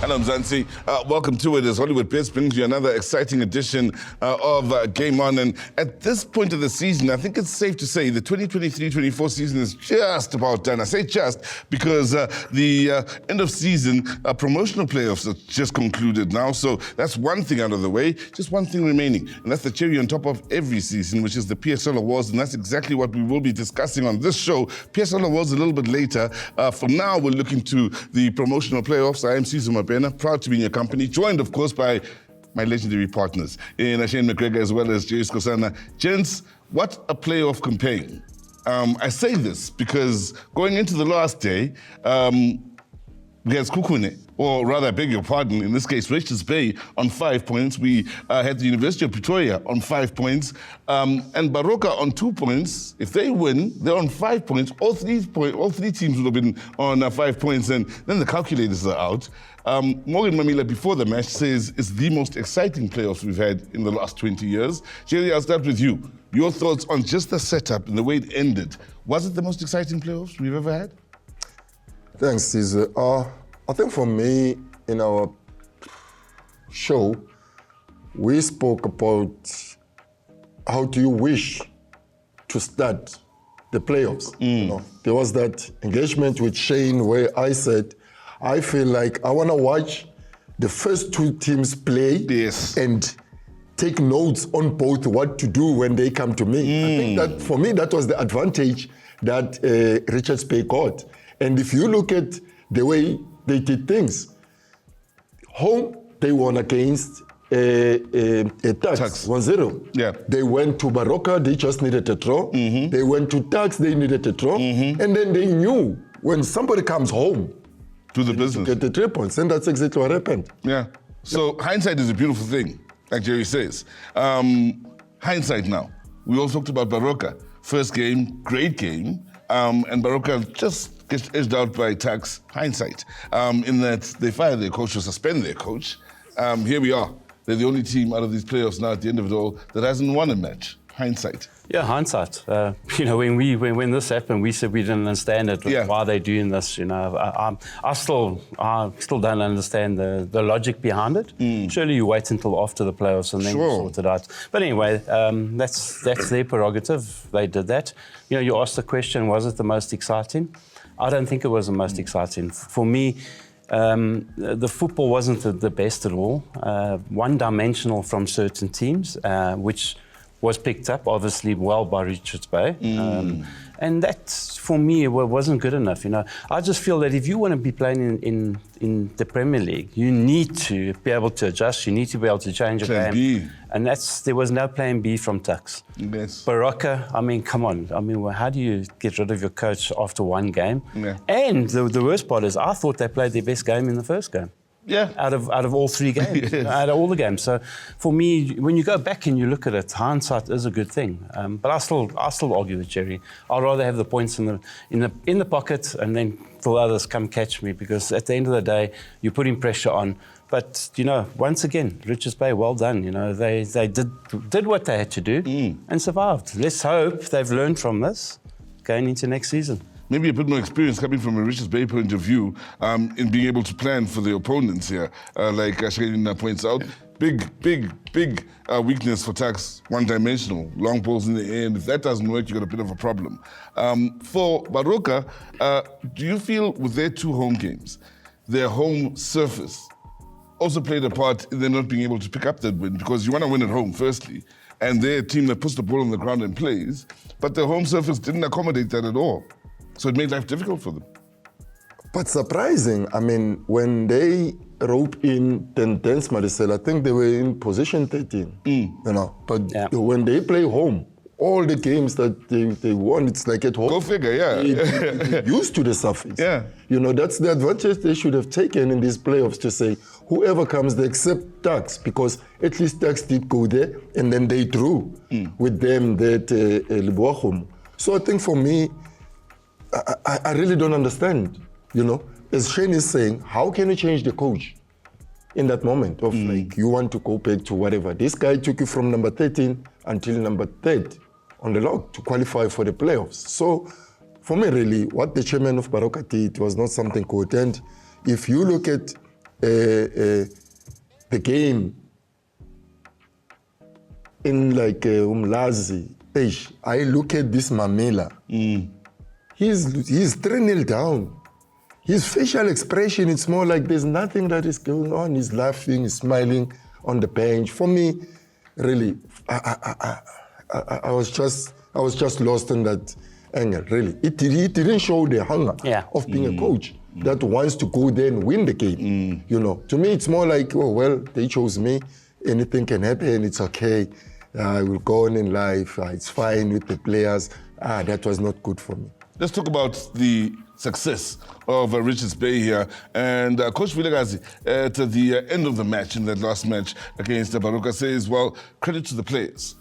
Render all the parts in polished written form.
Hello, Mzansi. Welcome to it as Hollywood Bets brings you another exciting edition of Game On. And at this point of the season, I think it's safe to say the 2023-24 season is just about done. I say just because the end of season promotional playoffs are just concluded now. So that's one thing out of the way, just one thing remaining. And that's the cherry on top of every season, which is the PSL Awards. And that's exactly what we will be discussing on this show. PSL Awards a little bit later. For now, we're looking to the promotional playoffs. I am Siswe, proud to be in your company, joined, of course, by my legendary partners in Shane McGregor as well as Jace Kosana. Gents, what a playoff campaign. I say this because going into the last day, we had Kukune, or rather, I beg your pardon, in this case, Richards Bay on 5 points. We had the University of Pretoria on 5 points, and Baroka on 2 points. If they win, they're on 5 points. All three teams would have been on 5 points, and then the calculators are out. Morgan Mamila, before the match, says it's the most exciting playoffs we've had in the last 20 years. Jerry, I'll start with you. Your thoughts on just the setup and the way it ended. Was it the most exciting playoffs we've ever had? Thanks, Siswe. I think for me, in our show, we spoke about how do you wish to start the playoffs. You know, there was that engagement with Shane where I said, I feel like I want to watch the first two teams play and take notes on both what to do when they come to me. I think that for me, that was the advantage that Richards Bay got. And if you look at the way they did things, home, they won against Tuks 1-0. Yeah. They went to Baroka, they just needed a draw. They went to Tuks, they needed a draw. And then they knew when somebody comes home, to the business. To get the 3 points, and that's exactly what happened. Yeah. So hindsight is a beautiful thing, like Jerry says. Hindsight now. We also talked about Baroka. First game, great game, and Baroka just gets edged out by Tuks. Hindsight, in that they fire their coach or suspend their coach. Here we are. They're the only team out of these playoffs now at the end of it all that hasn't won a match. Hindsight. Yeah, hindsight. You know, when this happened, we said we didn't understand it. Yeah. Why they're doing this? You know, I still don't understand the logic behind it. Surely you wait until after the playoffs and then you sort it out. But anyway, that's their prerogative. They did that. You know, you asked the question: was it the most exciting? I don't think it was the most exciting. For me, the football wasn't the best at all. One-dimensional from certain teams, which was picked up, obviously, well by Richards Bay. And that, for me, wasn't good enough. You know, I just feel that if you want to be playing in the Premier League, you need to be able to adjust. You need to be able to change a game. And there was no plan B from Tuks. Yes. Baroka, I mean, come on. I mean, how do you get rid of your coach after one game? Yeah. And the worst part is, I thought they played their best game in the first game. Yeah. Out of all three games, out of all the games. So for me, when you go back and you look at it, hindsight is a good thing. But I still argue with Jerry. I'd rather have the points in the pocket and then till others come catch me, because at the end of the day, you're putting pressure on. But you know, once again, Richards Bay, well done. You know, they did what they had to do and survived. Let's hope they've learned from this going into next season. Maybe a bit more experience coming from a Richards Bay point of view in being able to plan for the opponents here. Like Ashkelina points out, big weakness for Tuks, one-dimensional, long balls in the air, and if that doesn't work, you've got a bit of a problem. For Baroka, do you feel with their two home games, their home surface also played a part in them not being able to pick up that win? Because you want to win at home, firstly, and they're a team that puts the ball on the ground and plays, but their home surface didn't accommodate that at all. So it made life difficult for them. But surprising, I mean, when they rope in Tendence Maricel, I think they were in position 13, you know. But when they play home, all the games that they won, it's like at home. Go figure, yeah. They're used to the surface. Yeah. You know, that's the advantage they should have taken in these playoffs, to say, whoever comes, they accept Tuks, because at least Tuks did go there, and then they drew with them that Libuachum. So I think for me, I really don't understand, you know. As Shane is saying, how can you change the coach in that moment of like, you want to go back to whatever. This guy took you from number 13 until number 3rd on the log to qualify for the playoffs. So for me, really, what the chairman of Baroka did was not something good. And if you look at the game in like Umlazi, I look at this Mamela. He's 3-0 down. His facial expression, it's more like there's nothing that is going on. He's laughing, he's smiling on the bench. For me, really, I was just lost in that angle, really. It didn't show the hunger of being a coach that wants to go there and win the game. You know, to me, it's more like, oh, well, they chose me. Anything can happen, it's okay. I will go on in life. It's fine with the players. That was not good for me. Let's talk about the success of Richards Bay here. And Coach Vilakazi, at the end of the match, in that last match against Baroka, says, well, credit to the players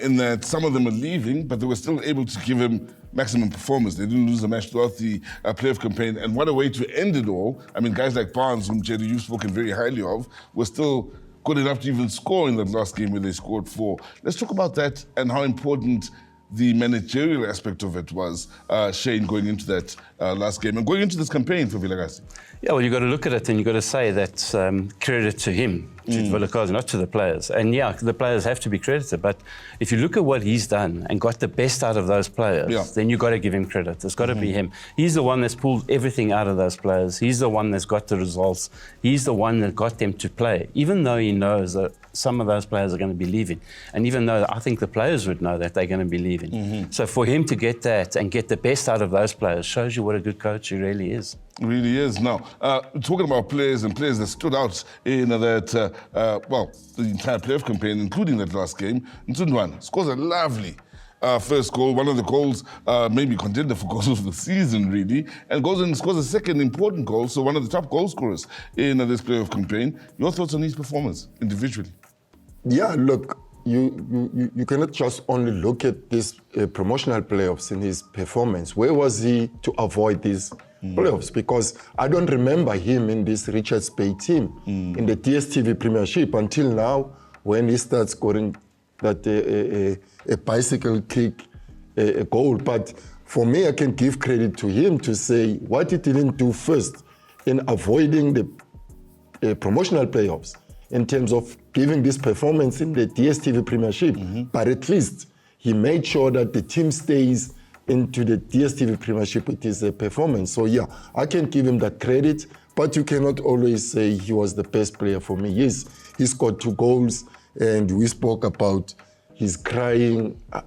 in that some of them are leaving, but they were still able to give him maximum performance. They didn't lose the match throughout the playoff campaign. And what a way to end it all. I mean, guys like Barnes, whom Jerry, you've spoken very highly of, were still good enough to even score in that last game where they scored 4. Let's talk about that and how important the managerial aspect of it was, Shane, going into that last game and going into this campaign for Vilakazi. Yeah, well, you've got to look at it and you've got to say that credit to him, to Vilakazi, not to the players. And yeah, the players have to be credited, but if you look at what he's done and got the best out of those players, then you've got to give him credit. It's got to be him. He's the one that's pulled everything out of those players. He's the one that's got the results. He's the one that got them to play, even though he knows that some of those players are going to be leaving. And even though I think the players would know that they're going to be leaving. So for him to get that and get the best out of those players shows you what a good coach he really is. It really is. Now, talking about players and players that stood out in that, well, the entire playoff campaign, including that last game, Ntundwan scores a lovely first goal, one of the goals, maybe contender for goals of the season, really, and goes and scores a second important goal, so one of the top goal scorers in this playoff campaign. Your thoughts on his performance individually? Yeah, look, you cannot just only look at this promotional playoffs in his performance. Where was he to avoid these playoffs? Because I don't remember him in this Richards Bay team in the DStv Premiership until now, when he starts scoring that a bicycle kick, a goal. But for me, I can give credit to him to say what he didn't do first in avoiding the promotional playoffs, in terms of giving this performance in the DStv Premiership. But at least he made sure that the team stays into the DStv Premiership with his performance. So yeah, I can give him that credit, but you cannot always say he was the best player for me. Yes, he scored 2 goals, and we spoke about his crying. I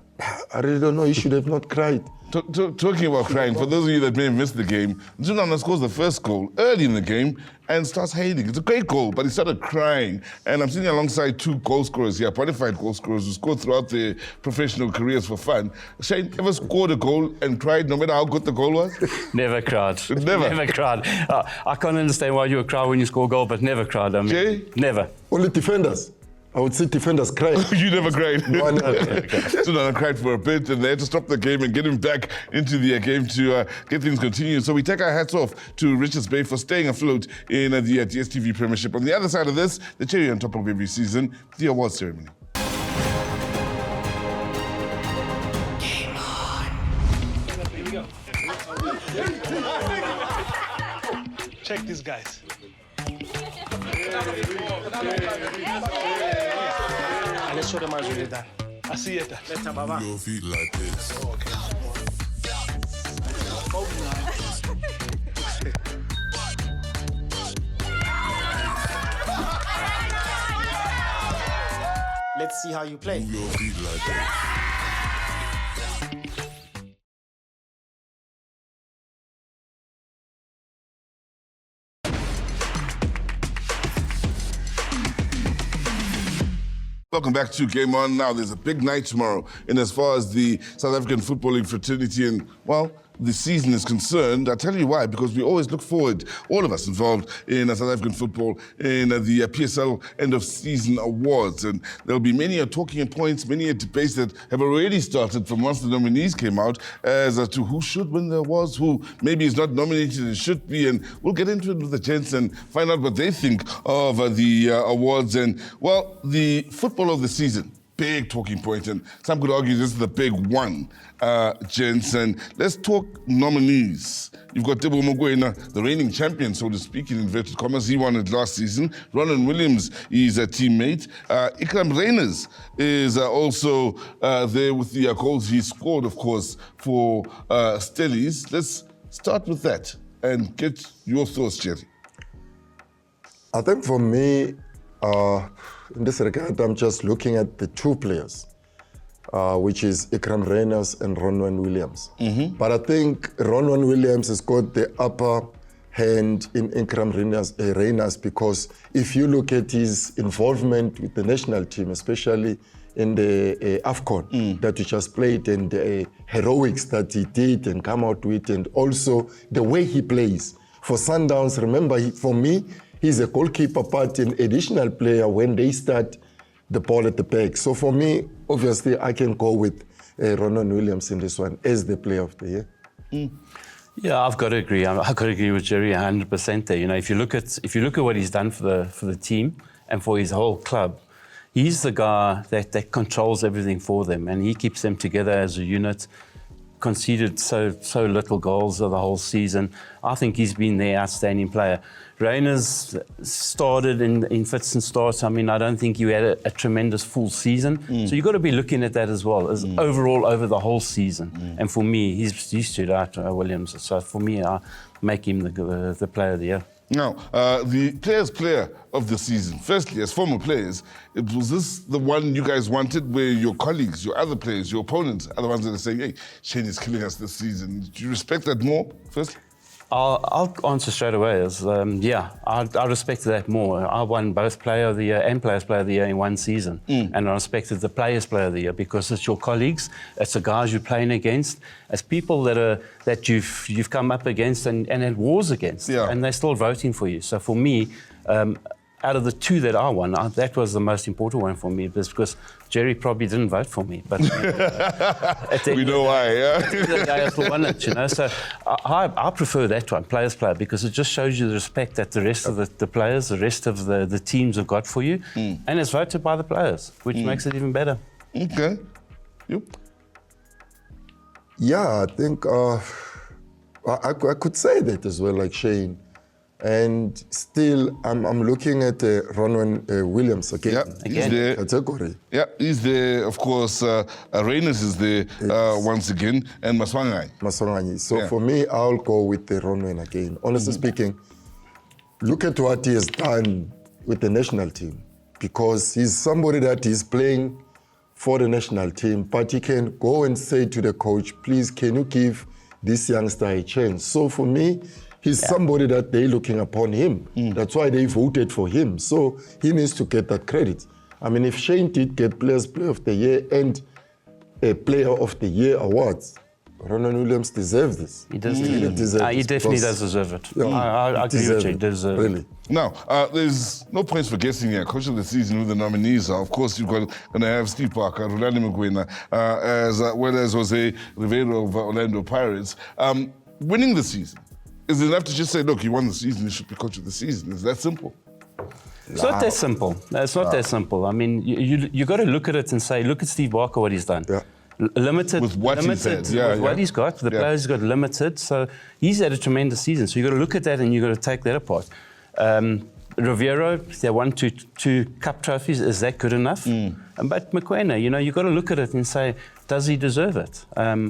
really don't know, he should have not cried. Talking about crying, for those of you that may have missed the game, Ntundwana scores the first goal early in the game and starts hailing. It's a great goal, but he started crying. And I'm sitting alongside 2 goal scorers here, qualified goal scorers who scored throughout their professional careers for fun. Shane, ever scored a goal and cried no matter how good the goal was? Never cried. Never cried. I can't understand why you would cry when you score a goal, but never cried. I mean, Jay? Never. Only defenders. I would say defenders cried. You never cried. No, no. Ntundwana cried for a bit, and they had to stop the game and get him back into the game to get things continued. So we take our hats off to Richards Bay for staying afloat in the DStv Premiership. On the other side of this, the cherry on top of every season, the awards ceremony. Game on. Here we go. Check these guys. Let's show them how it's really done. I see it. Let's have Baba. Your feet like this. Oh, okay. Let's see how you play. Your feet like this. Welcome back to Game On. Now, there's a big night tomorrow in as far as the South African footballing fraternity and, well, the season is concerned. I'll tell you why, because we always look forward, all of us involved in South African football, in the PSL End of Season Awards. And there'll be many talking points, many debates that have already started from once the nominees came out as to who should win the awards, who maybe is not nominated and should be. And we'll get into it with the gents and find out what they think of the awards. And, well, the football of the season big talking point, and some could argue this is the big one, gents. And let's talk nominees. You've got Teboho Mokoena, the reigning champion, so to speak, in inverted commas. He won it last season. Ronan Williams is a teammate. Ikram Reyners is also there with the goals he scored, of course, for Stellies. Let's start with that and get your thoughts, Jerry. I think for me, in this regard, I'm just looking at the two players, which is Ikram Reyners and Ronan Williams. But I think Ronan Williams has got the upper hand in Ikram Reyners because if you look at his involvement with the national team, especially in the AFCON that we just played, and the heroics that he did and come out with, and also the way he plays. For Sundowns, remember, for me, he's a goalkeeper, but an additional player when they start the ball at the back. So for me, obviously, I can go with Ronan Williams in this one as the player of the year. Yeah, I've got to agree. I've got to agree with Jerry 100% there. You know, if you look at what he's done for the team and for his whole club, he's the guy that controls everything for them, and he keeps them together as a unit. Conceded so little goals of the whole season. I think he's been their outstanding player. Reyners started in fits and starts. I mean, I don't think he had a tremendous full season. So you've got to be looking at that as well, as overall over the whole season. And for me, he's stood out, Williams. So for me, I make him the player of the year. Now, the player's player of the season. Firstly, as former players, was this the one you guys wanted where your colleagues, your other players, your opponents are the ones that are saying, hey, Shane is killing us this season? Do you respect that more, firstly? I'll answer straight away. I respected that more. I won both Player of the Year and Players Player of the Year in one season. And I respected the Players Player of the Year because it's your colleagues, it's the guys you're playing against, it's people that you've come up against and had wars against, and they're still voting for you. So for me, out of the two that I won, that was the most important one for me, because Jerry probably didn't vote for me. But we know why, yeah. The day I still won it, you know. So I prefer that one, Players Player, because it just shows you the respect that the rest of the players, the rest of the teams have got for you. And it's voted by the players, which makes it even better. Okay. You? Yeah, I think I could say that as well, like Shane. And still, I'm looking at Ronan Williams again. Yeah, he's there. Category. Yeah, he's there. Of course, Reyners is there once again, and Maswanganyi. So for me, I'll go with the Ronan again. Honestly speaking, look at what he has done with the national team, because he's somebody that is playing for the national team, but he can go and say to the coach, please, can you give this youngster a chance? So for me, he's somebody that they're looking upon him. That's why they voted for him. So he needs to get that credit. I mean, if Shane did get Players Player of the Year and a Player of the Year awards, Ronan Williams deserves this. He does. He definitely does deserve it. Yeah, I agree with you. He deserves really. it. Now, there's no points for guessing here. Coach of the season, who the nominees are. Of course, you're going to have Steve Parker, Rolando Mokoena, as well as Jose Rivero of Orlando Pirates. Winning the season, is it enough to just say, look, you won the season, you should be coach of the season? Is that simple? It's not that simple. It's not that simple. I mean, you got to look at it and say, look at Steve Barker, what he's done. Yeah. Limited with what he's had. With what he's got. The players got limited, so he's had a tremendous season. So you got to look at that and you got to take that apart. Rivero, they won two cup trophies. Is that good enough? But Mokoena, you got to look at it and say, does he deserve it?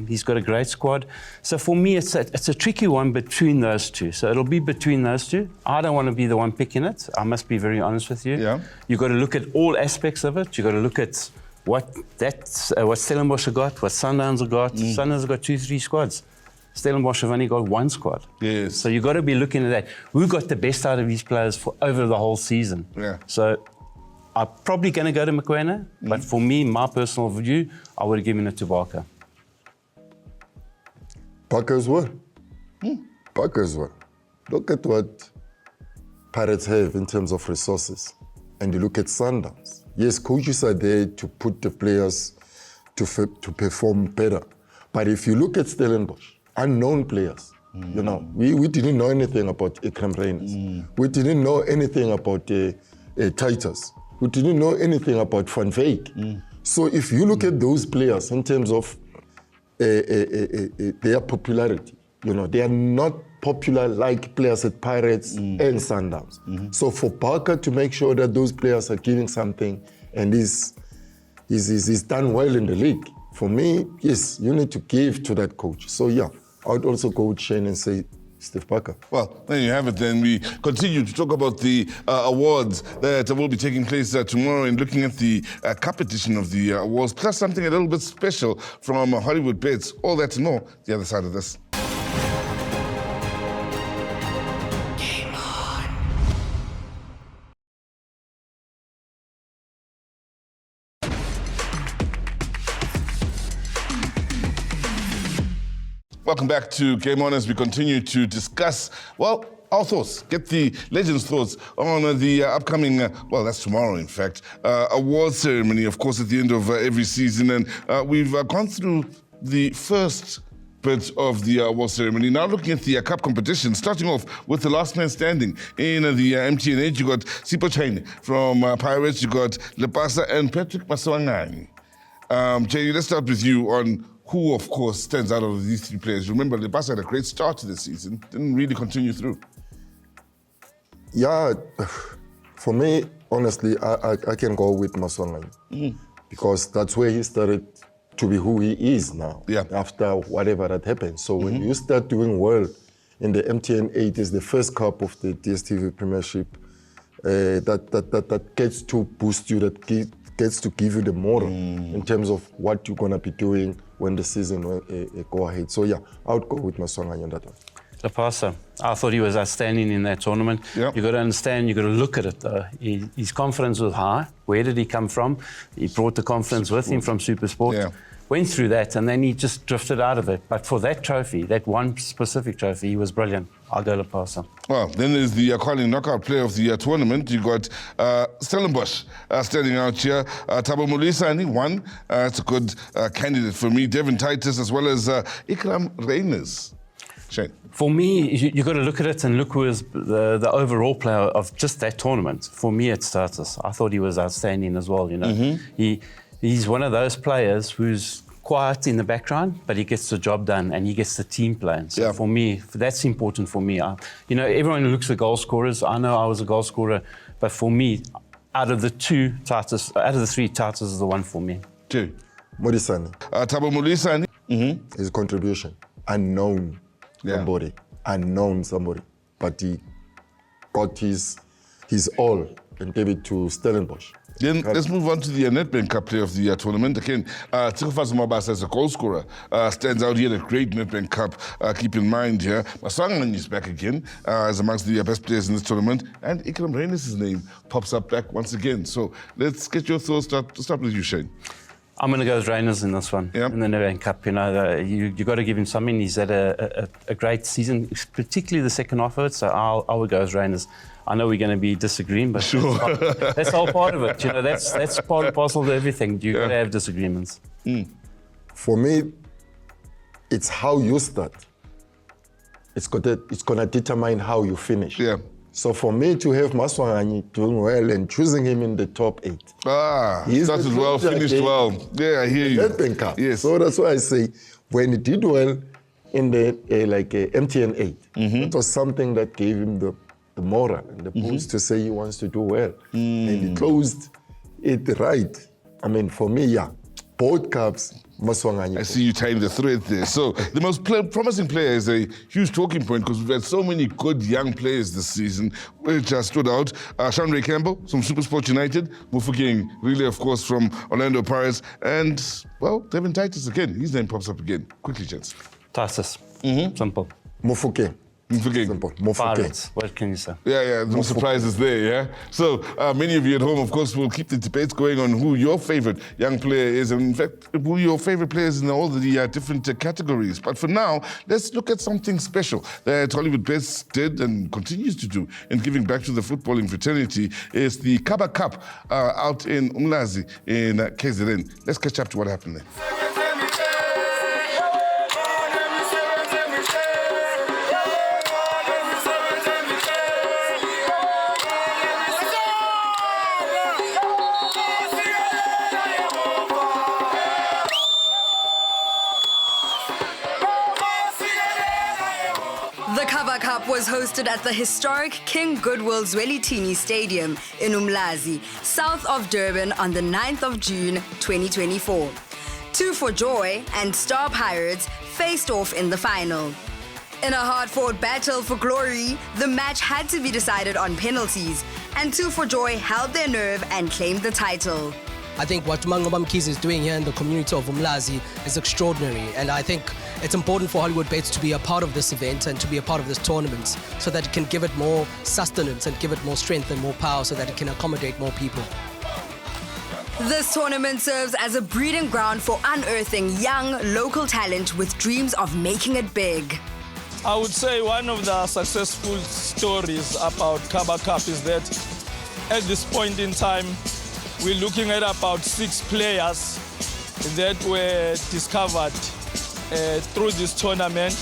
He's got a great squad. So for me, it's a tricky one between those two. So it'll be between those two. I don't want to be the one picking it. I must be very honest with you. Yeah. You've got to look at all aspects of it. You've got to look at what Stellenbosch have got, what Sundowns have got. Sundowns have got 2-3 squads. Stellenbosch have only got one squad. Yes. So you've got to be looking at that. Who got the best out of these players over the whole season? Yeah. So I'm probably going to go to Mokoena, but for me, my personal view, I would have given it to Barker. Barker as well. Barker as well. Look at what Pirates have in terms of resources. And you look at Sundowns. Yes, coaches are there to put the players to perform better. But if you look at Stellenbosch, unknown players, we didn't know anything about Ikram Reyners. We didn't know anything about Titus. We didn't know anything about Van Veek. So if you look at those players in terms of their popularity, you know, they are not popular like players at Pirates and Sundowns. So for Parker to make sure that those players are giving something and he's done well in the league, for me, yes, you need to give to that coach. So yeah, I would also go with Shane and say Steve Parker. Well, there you have it then. We continue to talk about the awards that will be taking place tomorrow and looking at the cup edition of the awards, plus something a little bit special from Hollywood Bets. All that and more, the other side of this. Welcome back to Game On as we continue to discuss, well, our thoughts, get the legends' thoughts on the upcoming, well, that's tomorrow, in fact, award ceremony, of course, at the end of every season. And we've gone through the first bit of the award ceremony. Now looking at the cup competition, starting off with the last man standing in the MTN8, you got Sipho Chaine from Pirates, you got Lepasa and Patrick Maswangani. Jay, let's start with you on who, of course, stands out of these three players. Remember, Lepasa had a great start to the season, didn't really continue through. Yeah, for me, honestly, I can go with Maswangani because that's where he started to be who he is now, after whatever that happened. So when you start doing well in the MTN8, is the first cup of the DStv Premiership, that gets to boost you, that gets to give you the moral in terms of what you're going to be doing when the season go ahead. So yeah, I would go with Maswangani on that one. Lepasa, I thought he was outstanding in that tournament. Yep. You've got to understand, you've got to look at it though. His confidence was high. Where did he come from? He brought the confidence with him from SuperSport. Yeah. Went through that and then he just drifted out of it. But for that trophy, that one specific trophy, he was brilliant. I'll go Lepasa. Well, then there's the calling knockout player of the tournament. You got Stellenbosch standing out here. Thabo Molisani won. It's a good candidate for me. Devin Titus as well as Ikram Reyners. Shane. For me, you've got to look at it and look who is the overall player of just that tournament. For me, it's Titus. I thought he was outstanding as well, you know. He's one of those players who's quiet in the background, but he gets the job done and he gets the team playing. So for me, that's important for me. You know, everyone looks at goal scorers. I know I was a goal scorer, but for me, out of the three, Titus is the one for me. Two. Molisani. Thabo Molisani. His contribution, unknown somebody, but he got his all and gave it to Stellenbosch. Then let's move on to the Nedbank Cup player of the tournament. Again, Tsikhofaz Mabasa as a goal scorer stands out here at a great Nedbank Cup. Keep in mind here, Maswangani is back again as amongst the best players in this tournament, and Ikram Reyners' name pops up back once again. So let's get your thoughts. Start with you, Shane. I'm going to go with Reyners in this one, in the Nedbank Cup. You know, you got to give him something. He's had a great season, particularly the second half of it. So I would go with Reyners. I know we're going to be disagreeing, but that's all part of it. You know, that's part and parcel of everything. You've got to have disagreements. For me, it's how you start. It's going to determine how you finish. Yeah. So for me to have Maswangani doing well and choosing him in the top 8. He started well, finished well. Yeah, I hear you. Nedbank Cup. Yes. So that's why I say when he did well in the MTN8, it was something that gave him the moral and the boost to say he wants to do well. And he closed it right. I mean, for me, both cups, Maswangani. I see you tying the thread there. So the most promising player is a huge talking point because we've had so many good young players this season which stood out. Sean Ray Campbell from SuperSport United, Mufokeng, really, of course, from Orlando Pirates, and, well, Devin Titus again. His name pops up again. Quickly, gents. Titus. Simple. Mufokeng. Pirates. What can you say? Yeah, no surprises there, yeah? So many of you at home, of course, will keep the debates going on who your favorite young player is, and in fact, who your favorite players in all the different categories. But for now, let's look at something special that Hollywood Bets did and continues to do in giving back to the footballing fraternity. Is the Kaba Cup out in Umlazi in KZN. Let's catch up to what happened there. Cup was hosted at the historic King Goodwill Zwelithini Stadium in Umlazi, south of Durban on the 9th of June 2024. Two for Joy and Star Pirates faced off in the final. In a hard-fought battle for glory, the match had to be decided on penalties, and Two for Joy held their nerve and claimed the title. I think what Mangobam Mkhize is doing here in the community of Umlazi is extraordinary, and I think it's important for Hollywood Bets to be a part of this event and to be a part of this tournament so that it can give it more sustenance and give it more strength and more power so that it can accommodate more people. This tournament serves as a breeding ground for unearthing young, local talent with dreams of making it big. I would say one of the successful stories about Kaba Cup is that at this point in time, we're looking at about 6 players that were discovered through this tournament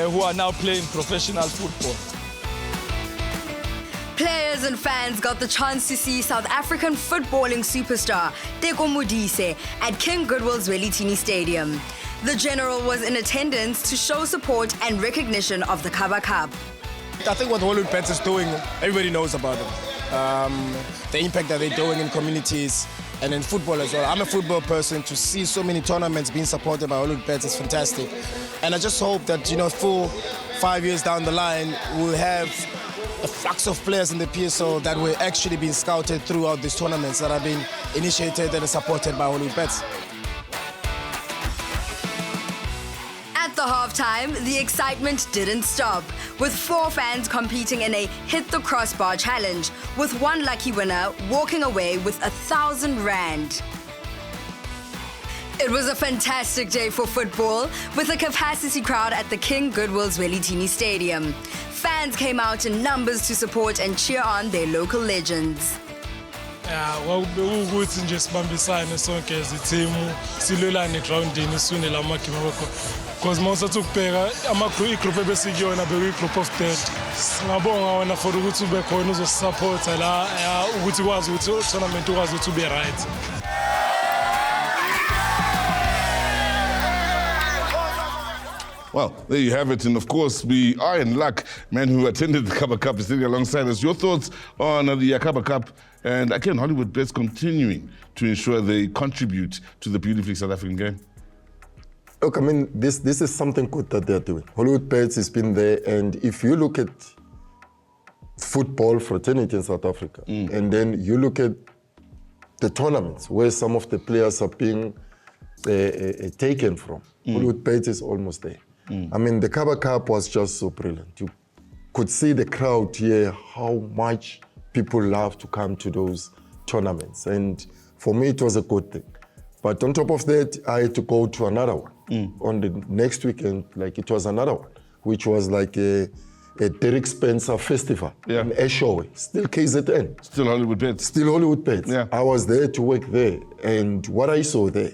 who are now playing professional football. Players and fans got the chance to see South African footballing superstar Teko Modise at King Goodwill Zwelithini Stadium. The General was in attendance to show support and recognition of the Kaba Cup. I think what Hollywood Bets is doing, everybody knows about it. The impact that they're doing in communities and in football as well. I'm a football person. To see so many tournaments being supported by Hollywood Bets is fantastic. And I just hope that, 4-5 years down the line, we'll have a flux of players in the PSL that were actually being scouted throughout these tournaments that have been initiated and supported by Hollywood Bets. At the halftime, the excitement didn't stop, with 4 fans competing in a hit the crossbar challenge, with one lucky winner walking away with 1,000 rand. It was a fantastic day for football, with a capacity crowd at the King Goodwill Zwelithini Stadium. Fans came out in numbers to support and cheer on their local legends. ukuthi nje sibambisane sonke as team silolane groundini sune lamagame wakho because mawusathi ukubheka igroup ebesikuyona bekuyigroup of death. Singabonga wena for ukuthi ube khona uzosupporta la ukuthi kwazi ukuthi tournament ukwazi ukuthi ube right. Well, there you have it. And of course, we are in luck, man who attended the Kaba Cup is sitting alongside us. Your thoughts on the Kaba Cup? And again, Hollywood Bets continuing to ensure they contribute to the beautifully South African game. Look, I mean, this is something good that they're doing. Hollywood Bets has been there, and if you look at football fraternity in South Africa, and then you look at the tournaments where some of the players are being taken from, Hollywood Bets is almost there. I mean, the Kaba Cup was just so brilliant. You could see the crowd here, how much people love to come to those tournaments. And for me, it was a good thing. But on top of that, I had to go to another one. On the next weekend, it was another one, which was like a Derek Spencer festival in Eshowe. Still KZN. Still Hollywood Bets. Still Hollywood Bets. Yeah. I was there to work there. And what I saw there,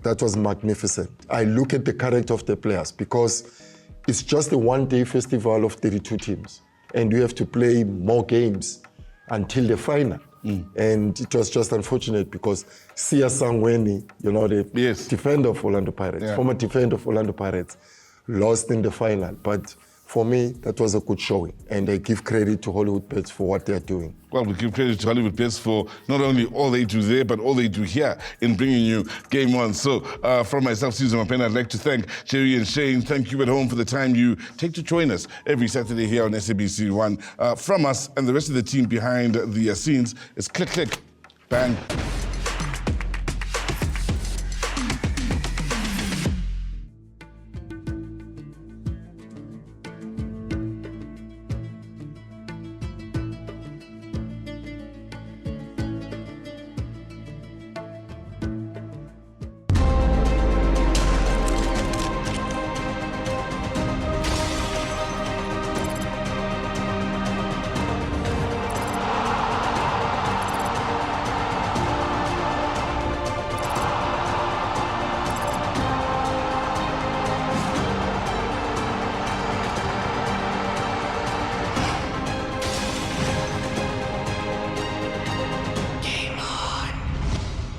that was magnificent. I look at the character of the players because it's just a one-day festival of 32 teams. And you have to play more games until the final. And it was just unfortunate because Sia Sangweni, the defender of Orlando Pirates, former defender of Orlando Pirates, lost in the final. But for me, that was a good showing. And I give credit to Hollywood Bets for what they're doing. Well, we give credit to Hollywood Bets for not only all they do there, but all they do here in bringing you Game On. So from myself, Siswe Mapena, I'd like to thank Jerry and Shane. Thank you at home for the time you take to join us every Saturday here on SABC 1. From us and the rest of the team behind the scenes, it's click, click, bang.